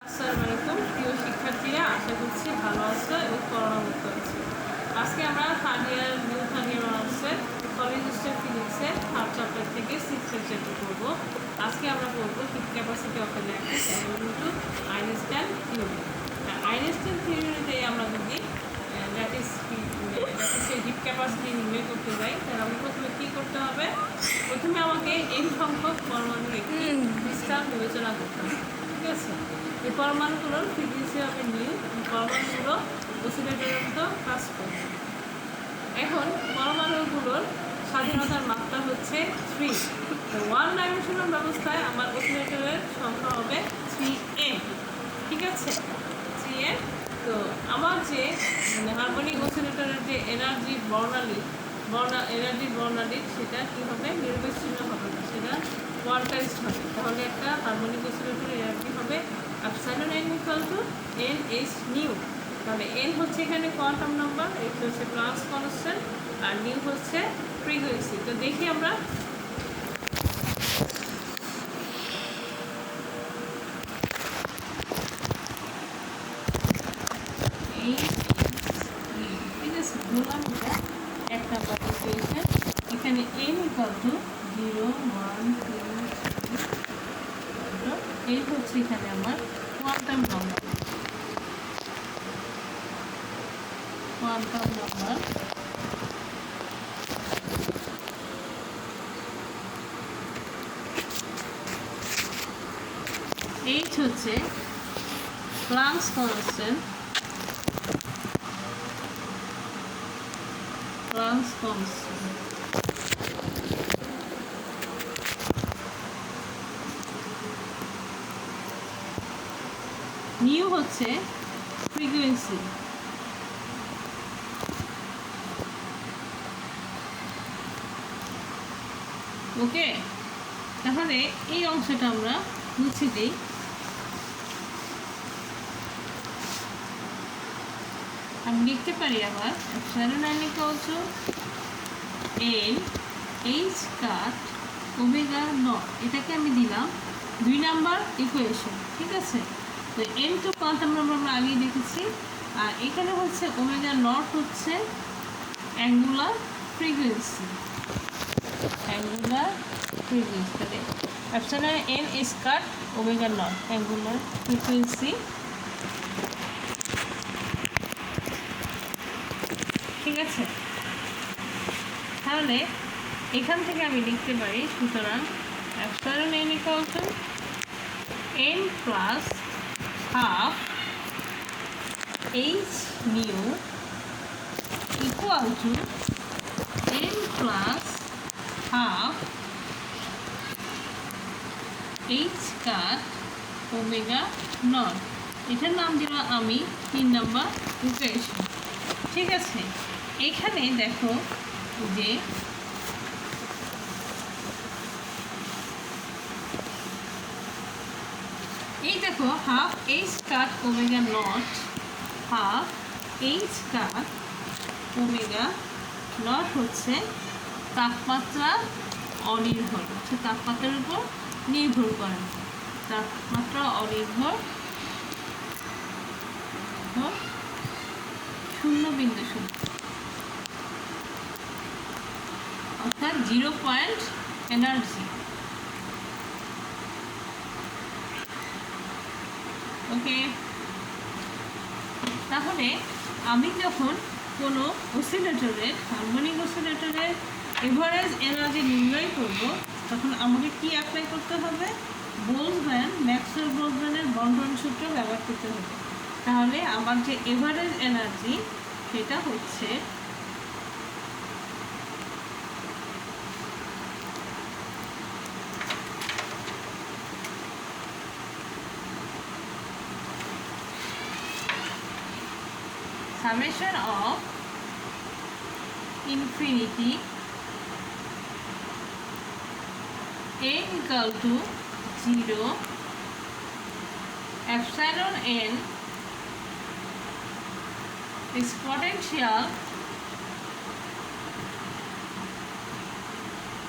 আসসালামু আলাইকুম প্রিয় শিক্ষার্থীরা, আশা করছি ভালো আছো এবং করোনা মুক্ত আছো। আজকে আমরা থার্ড ইয়ার অনার্সের কলেজ স্টেপ ফিজিক্সের থার্ড চ্যাপ্টার থেকে সিক্সথ চ্যাপ্টার করবো। আজকে আমরা পড়বো heat capacity of an atom according to Einstein theory. Einstein থিওরিতে আমরা যদি সেই হিট ক্যাপাসিটি নির্ণয় করতে যাই, তাহলে আমরা প্রথমে কী করতে হবে? প্রথমে আমাকে এই সংখ্যক পরমাণুর একটি ক্রিস্টাল বিবেচনা করতে হবে। ঠিক আছে, এই পরমাণুগুলোর ফ্রিকোয়েন্সি হবে নিউ, পরমাণুগুলো অসিলেটরের মতো কাজ করবে। এখন পরমাণুগুলোর স্বাধীনতার মাত্রা হচ্ছে 3। ওয়ান ডাইমেনশনাল ব্যবস্থায় আমার অসিলেটরের সংখ্যা হবে 3n। ঠিক আছে, 3n। তো আমার যে হারমোনিক অসিলেটরের যে এনার্জি বর্ণালী সেটা কী হবে? নির্বিচ্ছিন্ন হবে না, সেটা কোয়ান্টাইজড হবে। তাহলে একটা হারমোনিক অসিলেটরের এনার্জি হবে epsilon n equal two NH new. তাহলে n হচ্ছে এখানে কোয়ান্টাম নাম্বার, h হচ্ছে প্লাস কনস্ট্যান্ট, আর নিউ হচ্ছে ফ্রিকোয়েন্সি। তো দেখি আমরা ঠিক আছে, বললাম এটা এক নাম্বার ইকুয়েশন। এখানে n ইকুয়াল টু 0, 1, 2, 3, এই হচ্ছে এখানে আমার কোয়ান্টাম নাম্বার। H হচ্ছে প্লাঙ্কস কনস্ট্যান্ট, নিউ হচ্ছে ফ্রিকোয়েন্সি। ওকে, তাহলে এই অংশটা আমরা মুছে দিই। আমি লিখতে পারি আবার epsilon n equal two NH cut omega not. এটাকে আমি দিলাম 2 নাম্বার ইকুয়েশন। ঠিক আছে, তো n টু কোয়ান্টাম নাম্বার আমরা আগেই দেখেছি, আর এখানে হচ্ছে ওমেগা নট হচ্ছে অ্যাঙ্গুলার ফ্রিকোয়েন্সি। তাহলে epsilon n is cut omega not angular frequency. ঠিক আছে, তাহলে এখান থেকে আমি লিখতে পারি, সুতরাং epsilon n equal two n plus half h new equal to n plus half h cut omega not. এটার নাম দিলাম আমি 3 নাম্বার ইকুয়েশন। ঠিক আছে, এখানে দেখো যে এই দেখো half h cut omega naught, half h cut omega not হচ্ছে তাপমাত্রা অনির্ভর, হচ্ছে তাপমাত্রার উপর নির্ভর করে, তাপমাত্রা অনির্ভর 0.0, অর্থাৎ 0 পয়েন্ট এনার্জি। ওকে, তাহলে আমি যখন কোনো অসিলেটরের হারমোনিক অসিলেটরের এভারেজ এনার্জি নির্ণয় করব, তখন আমাকে কি অ্যাপ্লাই করতে হবে? ম্যাক্সওয়েল-বোলজম্যানের বন্টন সূত্র ব্যবহার করতে হবে। তাহলে আমার যে এভারেজ এনার্জি সেটা হচ্ছে summation of infinity n equal to 0 epsilon n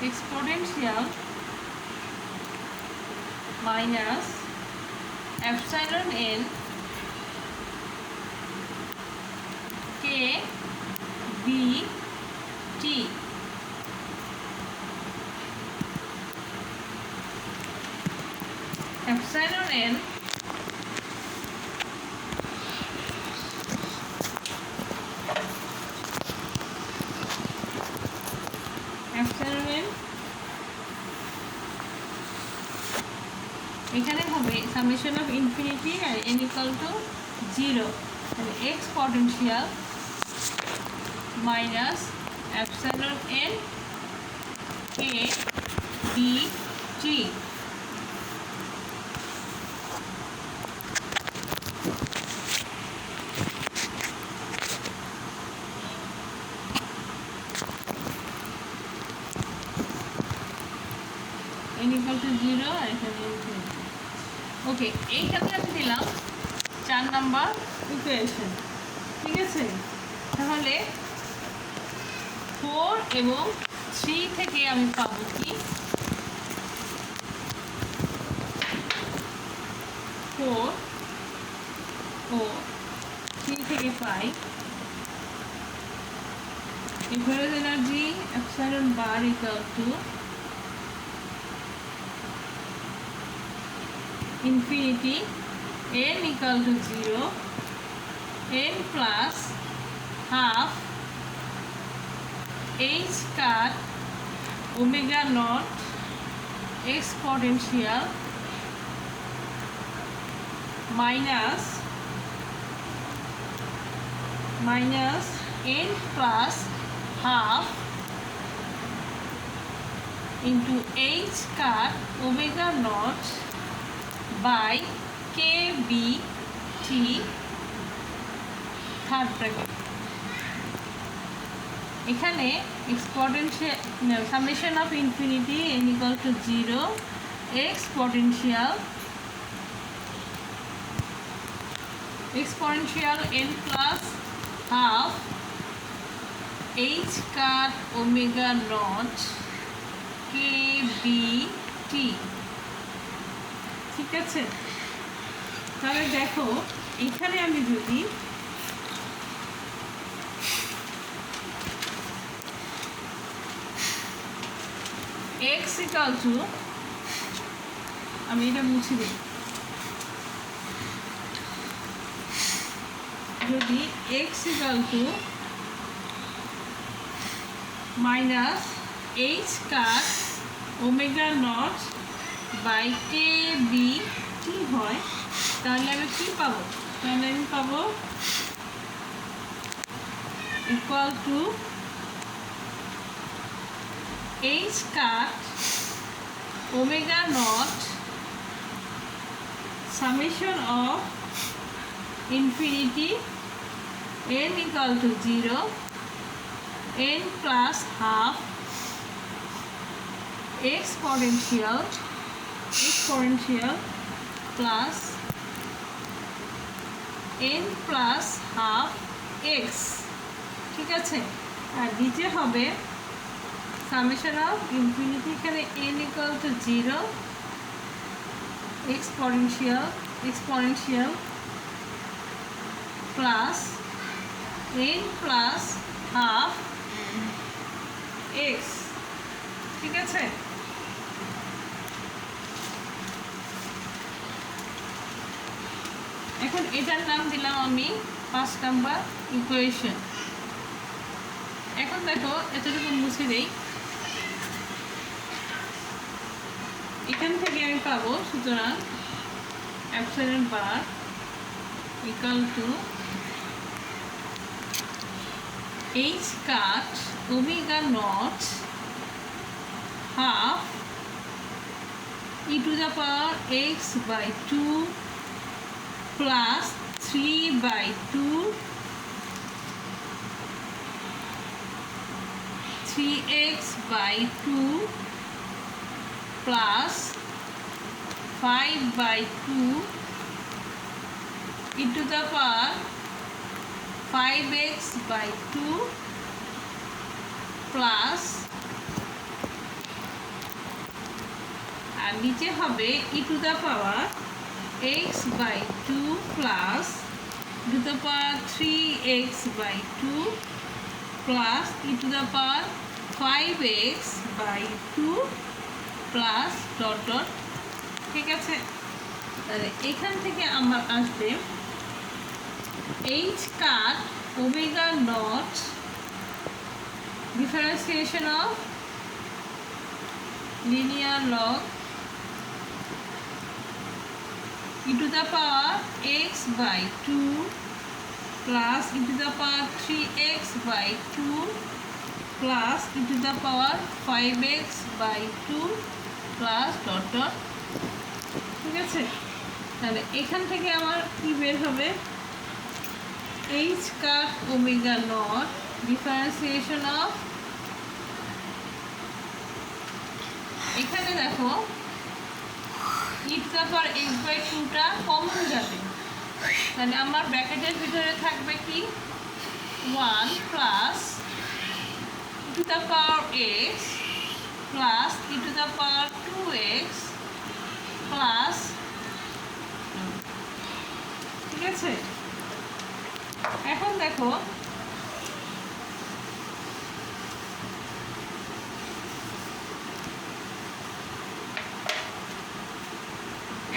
exponential minus epsilon n k b t epsilon n এখানে হবে সামেশন অফ ইনফিনিটি আর n ইকুয়াল টু 0, তাহলে x potential minus epsilon n k b t n equal to 0 আর এখানে infinity. ওকে, এইটাতে আমি দিলাম 4 number equation. ঠিক আছে, তাহলে 4 এবং 3 থেকে আমি পাবো কি 4 ও 3 থেকে পাই average energy epsilon bar equal to infinity n equal to 0 n plus half h cut omega naught exponential minus n plus half into h cut omega naught by kbt third bracket. এখানে exponential summation of infinity n equal to 0 exponential n plus half h cut omega naught kbt। ঠিক আছে, তাহলে দেখো এখানে আমি যদি x equal two, আমি এটা মুছে দিই, যদি x equal to minus h cut omega naught by kbt হয়, তাহলে আমি কি পাবো? তাহলে আমি পাবো equal to h cut omega naught summation of infinity n equal to 0 n plus half exponential plus n plus half x। ঠিক আছে, আর নিচে হবে সামেশন অফ ইনফিনিটি, এখানে n equal to 0 exponential plus n plus half x। ঠিক আছে, এখন এটার নাম দিলাম আমি 5 নাম্বার ইকুয়েশন। এখন দেখো এতটুকু মুছে দেই, এখান থেকে আমি পাবো, সুতরাং epsilon bar equal to h cut omega naught half e to the power x by 2 plus 3 by 2 3x by 2 plus 5 by 2 e to the power 5x by 2 plus আর নিচে হবে e to the power x by 2 plus e to the power 3x by 2 plus e to the power 5x by 2 plus dot dot। ঠিক আছে, তাহলে এখান থেকে আমার আসবে h cut omega not differentiation of linear log e to the power x by 2 plus e to the power 3x by 2 plus e to the power 5x by 2 plus dot dot। ঠিক আছে, তাহলে এখান থেকে আমার কি বের হবে h cut omega not differentiation of, এখানে দেখো e to the power x by 2টা কমন যাবে, তাহলে আমার ব্র্যাকেটের ভিতরে থাকবে কি 1 plus e to the power x plus e to the power 2x plus, ঠিক আছে। এখন দেখো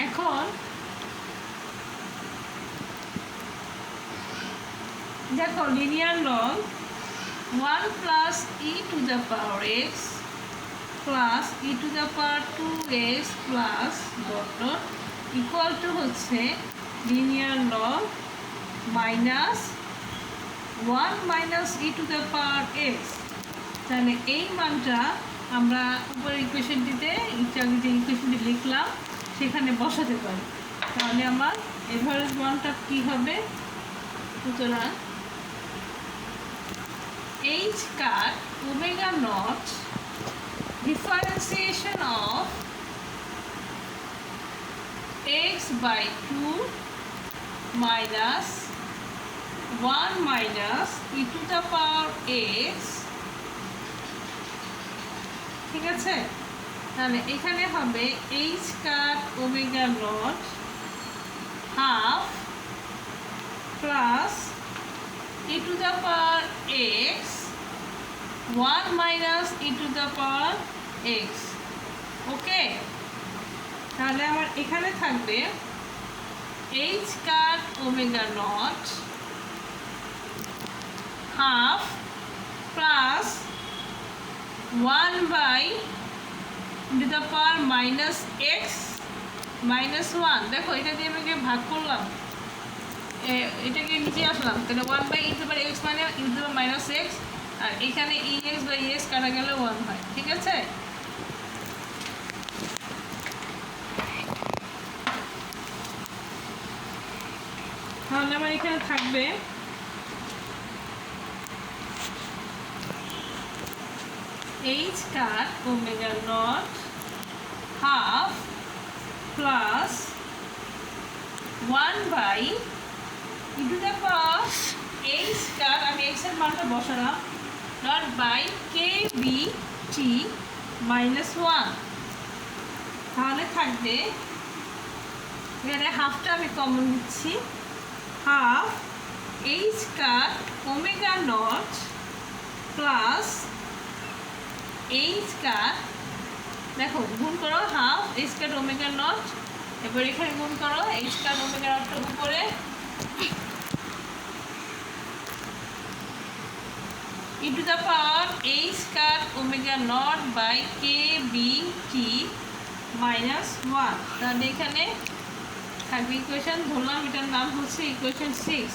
এখন দেখো linear log 1 plus e to the power x plus e to the power 2x plus dot dot equal to হচ্ছে linear log minus 1 minus e to the power x। তাহলে এই মানটা আমরা উপরের ইকুয়েশনটিতে যে ইকুয়েশনটি লিখলাম সেখানে বসাতে পারি, তাহলে আমার এভারেজ মানটা কি হবে, সুতরাং h cut omega not differentiation of x by 2 minus 1 minus e to the power x। ঠিক আছে, তাহলে এখানে হবে h cut omega naught half plus e to the power x 1 minus e to the power x। Okay, তাহলে আমার এখানে থাকবে h cut omega naught half plus 1 by e to the power minus x minus 1। দেখো এটা দিয়ে আমি ভাগ করলাম, এটাকে নিচে আসলাম, তাহলে 1 by e to the power x মানে e to the power minus x, আর এখানে ex বাই এস কাটা গেলে 1 হয়। ঠিক আছে, তাহলে আমার এখানে থাকবে h cut omega naught half plus 1 by e to the power h cut, আমি x এর মানটা বসালাম, naught by k b t minus 1। তাহলে থাকবে এখানে হাফটা আমি কমন নিচ্ছি, half h cut omega naught plus h cut, দেখো গুণ করো half h cut omega naught, এবার এখানে গুণ করো h কাট ওমেগা নটটা উপরে e to the power h cut omega naught by k b t minus 1। তাহলে এখানে থাকবে ইকুয়েশন, ধরলাম এটার নাম হচ্ছে ইকুয়েশন 6।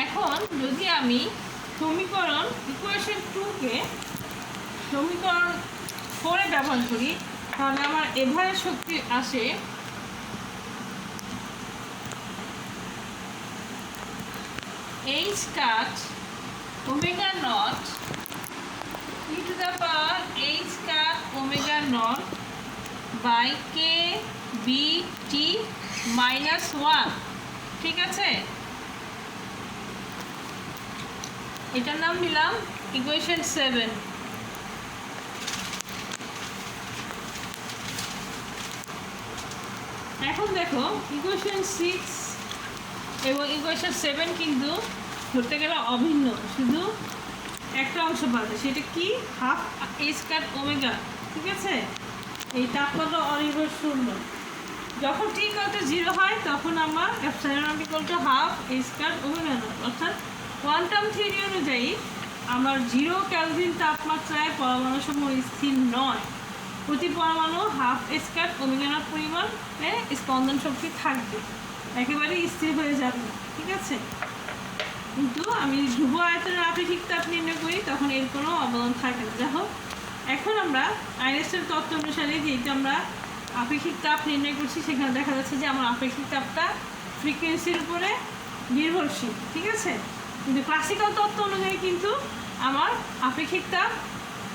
এখন যদি আমি সমীকরণ ইকুয়েশন 2কে সমীকরণ 4-এ ব্যবহার করি, তাহলে আমার এভারেজ শক্তি আসে h cut omega naught e to the power h cut omega naught by k b t minus 1। ঠিক আছে, এটার নাম দিলাম ইকুয়েশন 7। এখন দেখো ইকুয়েশন 6 এবং ইকুয়েশন 7 কিন্তু ধরতে গেলে অভিন্ন, শুধু একটা অংশ বাদে, সেটা কি হাফ এ স্কয়ার ওমেগা। ঠিক আছে, এই তাপমাত্রা অনির্ভর শূন্য। যখন t = 0 হয় তখন আমার epsilon not = half A square omega not. অর্থাৎ কোয়ান্টাম থিওরি অনুযায়ী আমার 0 কেলভিন তাপমাত্রায় পরমাণুসমূহ স্থির নয়, প্রতি পরমাণু half A square omega not পরিমাণে স্পন্দন শক্তি থাকবে, একেবারে স্থির হয়ে যাবে না। ঠিক আছে, কিন্তু আমি ধ্রুব আয়তনের আপেক্ষিক তাপ নির্ণয় করি তখন এর কোনো অবদান থাকে না। যাই হোক, এখন আমরা আইনস্টাইনের তত্ত্ব অনুসারে যেহেতু আমরা আপেক্ষিক তাপ নির্ণয় করছি, সেখানে দেখা যাচ্ছে যে আমার আপেক্ষিক তাপটা ফ্রিকোয়েন্সির উপরে নির্ভরশীল। ঠিক আছে, কিন্তু ক্লাসিক্যাল তত্ত্ব অনুযায়ী কিন্তু আমার আপেক্ষিক তাপ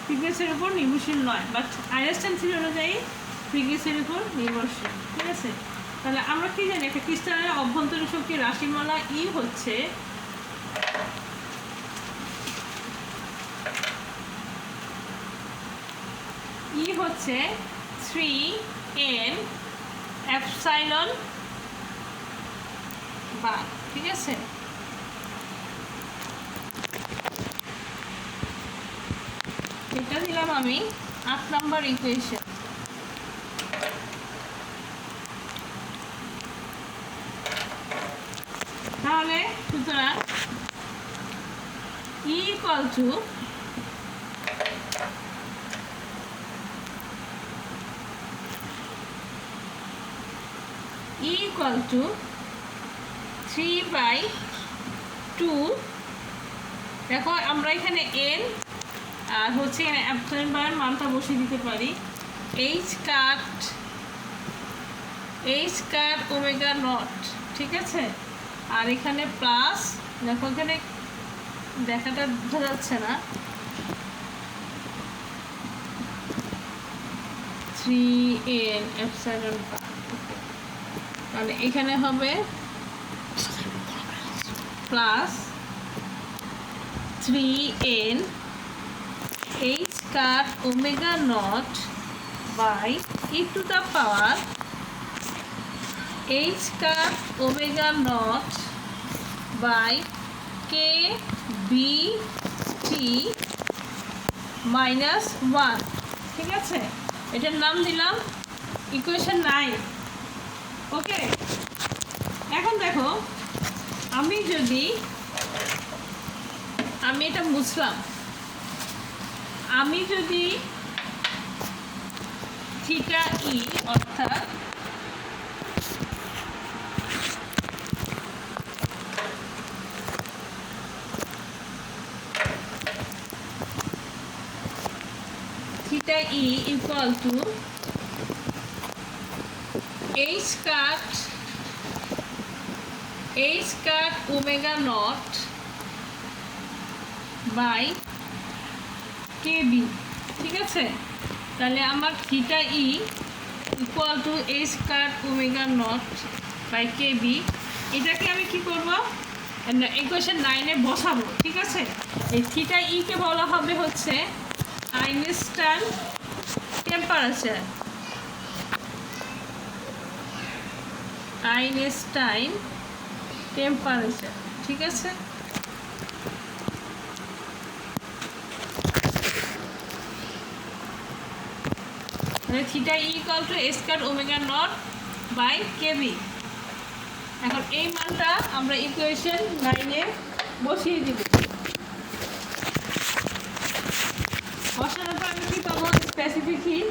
ফ্রিকোয়েন্সির উপর নির্ভরশীল নয়, বাট আইনস্টাইন থিওরি অনুযায়ী ফ্রিকোয়েন্সির উপর নির্ভরশীল। ঠিক আছে, তাহলে আমরা কি জানি, একটা ক্রিস্টালের অভ্যন্তরীণ শক্তির রাশিমালা ই হচ্ছে হচ্ছে 3n এপসাইলন বার। ঠিক আছে, এটা দিলাম আমি 8 নম্বর ইকুয়েশন। তাহলে সুতরাং E = = 3/2। দেখো আমরা এখানে n আর হচ্ছে এখানে এপসাইলন বারের মানটা বসিয়ে দিতে পারি। h cut omega not. ঠিক আছে, আর এখানে প্লাস, দেখো এখানে দেখাটা বোঝা যাচ্ছে না, 3n এপসাইলন বার। তাহলে এখানে হবে plus 3n h cut omega naught by e to the power h cut omega naught by k b t -1। ঠিক আছে, এটার নাম দিলাম ইকুয়েশন 9। ওকে, এখন দেখো আমি এটা বুঝলাম, আমি যদি থিটা ই অর্থাৎ theta E equal to h cut omega naught by kb। ঠিক আছে, তাহলে আমার theta E equal to h cut omega naught by kb। এটাকে আমি কি করব, ইকুয়েশন 9-এ বসাবো। ঠিক আছে, এই থিটা ই কে বলা হবে হচ্ছে আইনস্টাইন টেম্পারেচার। ঠিক আছে, theta E equal to h cut omega naught by kb। এখন এই মানটা আমরা ইকুয়েশন 9-এ বসিয়ে দিব। বসানোর পর আমি কি পাবো, specific heat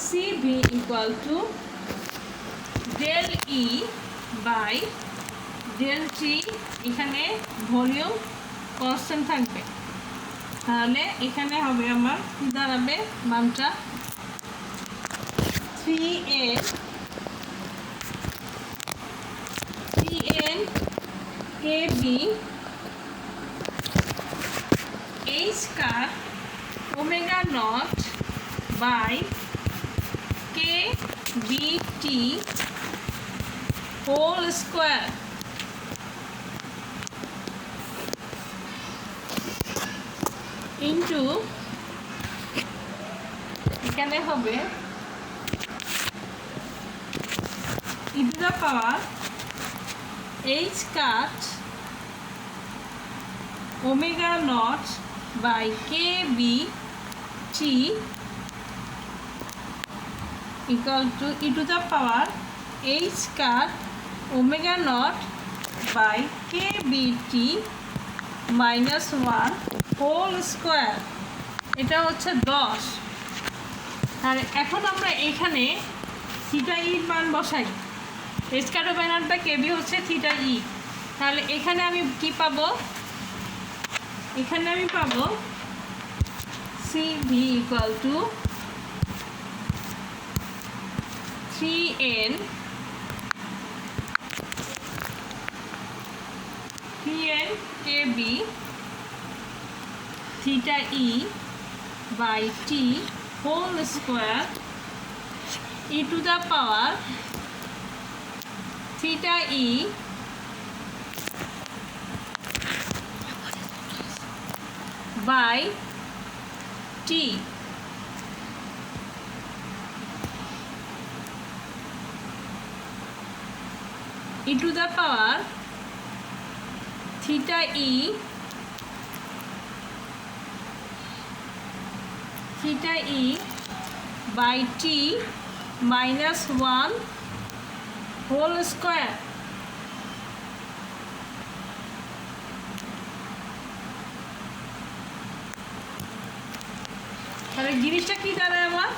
CB equal to del E by del T। এখানে ভলিউম কনস্ট্যান্ট থাকবে, তাহলে এখানে হবে আমার কি দাঁড়াবে মানটা 3n kb h cut omega naught by kbt whole square into এখানে হবে power h cut omega naught by k b t equal to e to the power h cut omega naught by k b t minus 1 whole square এটা হচ্ছে 10 আর এখন আমরা এখানে theta ই মান বসাই h cut omega naught by k b হচ্ছে theta ই তাহলে এখানে আমি কি পাবো এখানে আমি পাবো cv equal to 3n kb theta e by t whole square e to the power theta e by t e to the power theta e by t minus 1 whole square তাহলে জিনিসটা কি দাঁড়ায় আমার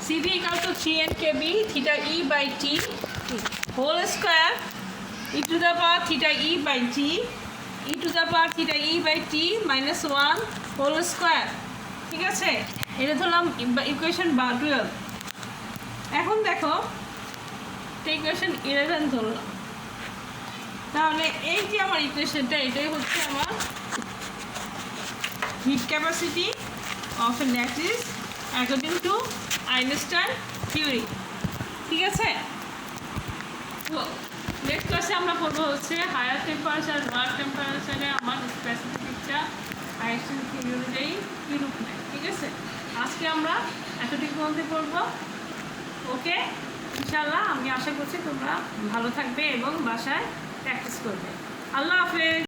CV equal to 3n kb theta e by t whole square e to the power theta e by t e to the power theta e by t minus 1 whole square ঠিক আছে এটা ধরলাম equation 12 এখন দেখো equation 11 ধরলাম তাহলে এই যে আমার ইকুয়েশনটা এটাই হচ্ছে আমার hit capacity of A lattice according to Einstein theory ঠিক আছে তো নেক্সট ক্লাসে আমরা পড়বো হচ্ছে হায়ার টেম্পারেচার লোয়ার টেম্পারেচারে আমার স্পেসিফিকটা আইনস্টাইন থিওরি অনুযায়ী কীরূপ নেয় ঠিক আছে আজকে আমরা এতটুকু মধ্যে পড়বো ওকে ইনশাআল্লাহ আমি আশা করছি তোমরা ভালো থাকবে এবং বাসায় প্র্যাকটিস করবে আল্লাহ হাফেজ